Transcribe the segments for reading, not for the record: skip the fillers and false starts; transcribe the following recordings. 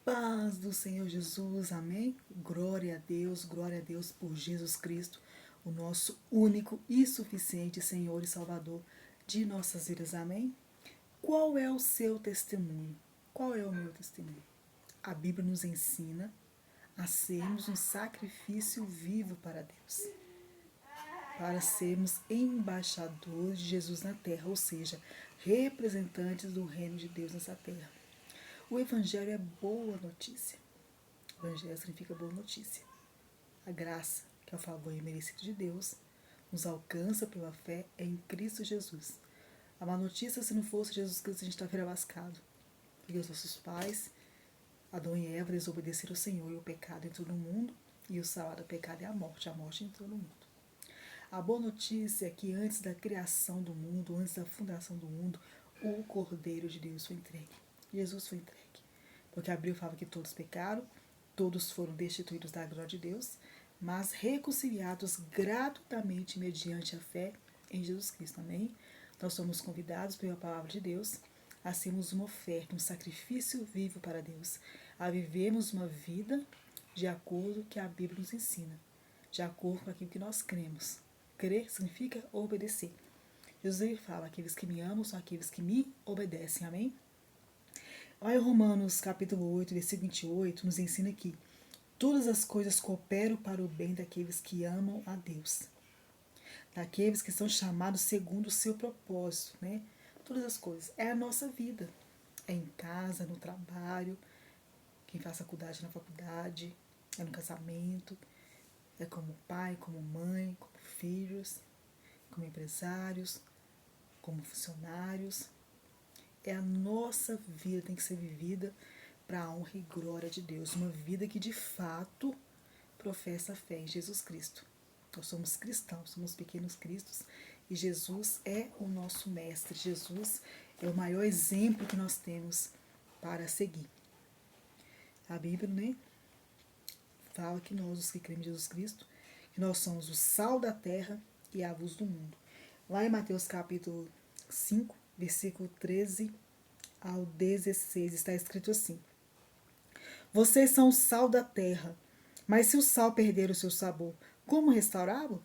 Paz do Senhor Jesus, amém? Glória a Deus por Jesus Cristo, o nosso único e suficiente Senhor e Salvador de nossas vidas, amém? Qual é o seu testemunho? Qual é o meu testemunho? A Bíblia nos ensina a sermos um sacrifício vivo para Deus, para sermos embaixadores de Jesus na terra, ou seja, representantes do reino de Deus nessa terra. O Evangelho é boa notícia. O Evangelho significa boa notícia. A graça, que é o favor imerecido de Deus, nos alcança pela fé em Cristo Jesus. A má notícia, se não fosse Jesus Cristo, a gente estaria lascado. Porque os nossos pais, Adão e Eva, desobedeceram ao Senhor e o pecado entrou no mundo, e o salário do pecado é a morte entrou no mundo. A boa notícia é que antes da criação do mundo, antes da fundação do mundo, o Cordeiro de Deus foi entregue. Jesus foi entregue. Porque a Bíblia fala que todos pecaram, todos foram destituídos da glória de Deus, mas reconciliados gratuitamente mediante a fé em Jesus Cristo. Amém? Nós somos convidados pela palavra de Deus a sermos uma oferta, um sacrifício vivo para Deus, a vivermos uma vida de acordo com o que a Bíblia nos ensina, de acordo com aquilo que nós cremos. Crer significa obedecer. Jesus fala: aqueles que me amam são aqueles que me obedecem. Amém? Lá em Romanos capítulo 8, versículo 28, nos ensina que todas as coisas cooperam para o bem daqueles que amam a Deus, daqueles que são chamados segundo o seu propósito, né? Todas as coisas. É a nossa vida. É em casa, no trabalho, quem faz faculdade na faculdade, é no casamento, é como pai, como mãe, como filhos, como empresários, como funcionários. É a nossa vida, tem que ser vivida para a honra e glória de Deus. Uma vida que de fato professa a fé em Jesus Cristo. Nós somos cristãos, somos pequenos cristos e Jesus é o nosso mestre. Jesus é o maior exemplo que nós temos para seguir. A Bíblia, né, fala que nós, os que cremos em Jesus Cristo, que nós somos o sal da terra e a luz do mundo. Lá em Mateus capítulo 5, versículo 13 ao 16, está escrito assim: vocês são o sal da terra, mas se o sal perder o seu sabor, como restaurá-lo?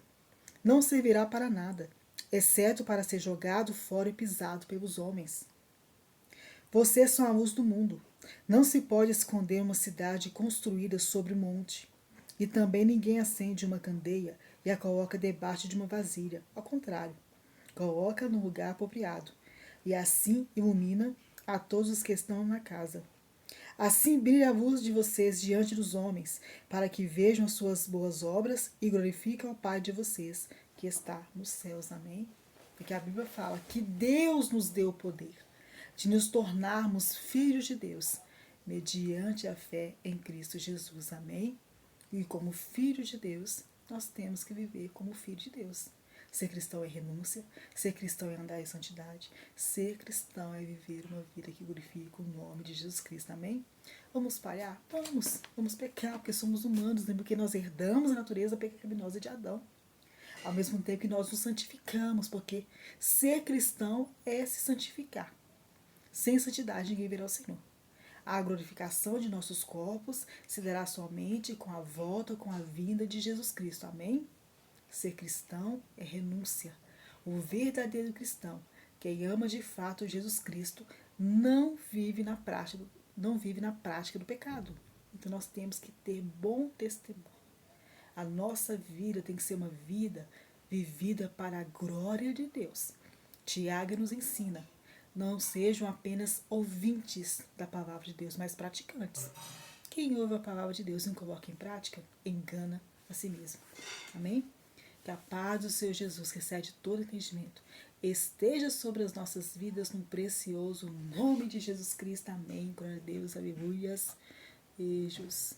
Não servirá para nada, exceto para ser jogado fora e pisado pelos homens. Vocês são a luz do mundo. Não se pode esconder uma cidade construída sobre um monte. E também ninguém acende uma candeia e a coloca debaixo de uma vasilha. Ao contrário, coloca no lugar apropriado. E assim ilumina a todos os que estão na casa. Assim brilha a luz de vocês diante dos homens, para que vejam as suas boas obras e glorifiquem ao Pai de vocês, que está nos céus. Amém? Porque a Bíblia fala que Deus nos deu o poder de nos tornarmos filhos de Deus, mediante a fé em Cristo Jesus. Amém? E como filho de Deus, nós temos que viver como filho de Deus. Ser cristão é renúncia, ser cristão é andar em santidade, ser cristão é viver uma vida que glorifica o nome de Jesus Cristo. Amém? Vamos falhar? Vamos pecar, porque somos humanos, né? Porque nós herdamos a natureza pecaminosa de Adão. Ao mesmo tempo que nós nos santificamos, porque ser cristão é se santificar. Sem santidade ninguém verá o Senhor. A glorificação de nossos corpos se dará somente com a volta, com a vinda de Jesus Cristo. Amém? Ser cristão é renúncia. O verdadeiro cristão, quem ama de fato Jesus Cristo, não vive na prática do pecado. Então nós temos que ter bom testemunho. A nossa vida tem que ser uma vida vivida para a glória de Deus. Tiago nos ensina: não sejam apenas ouvintes da palavra de Deus, mas praticantes. Quem ouve a palavra de Deus e não coloca em prática, engana a si mesmo. Amém? Que a paz do Senhor Jesus, que excede todo entendimento, esteja sobre as nossas vidas no precioso nome de Jesus Cristo. Amém. Glória a Deus. Aleluias. Beijos.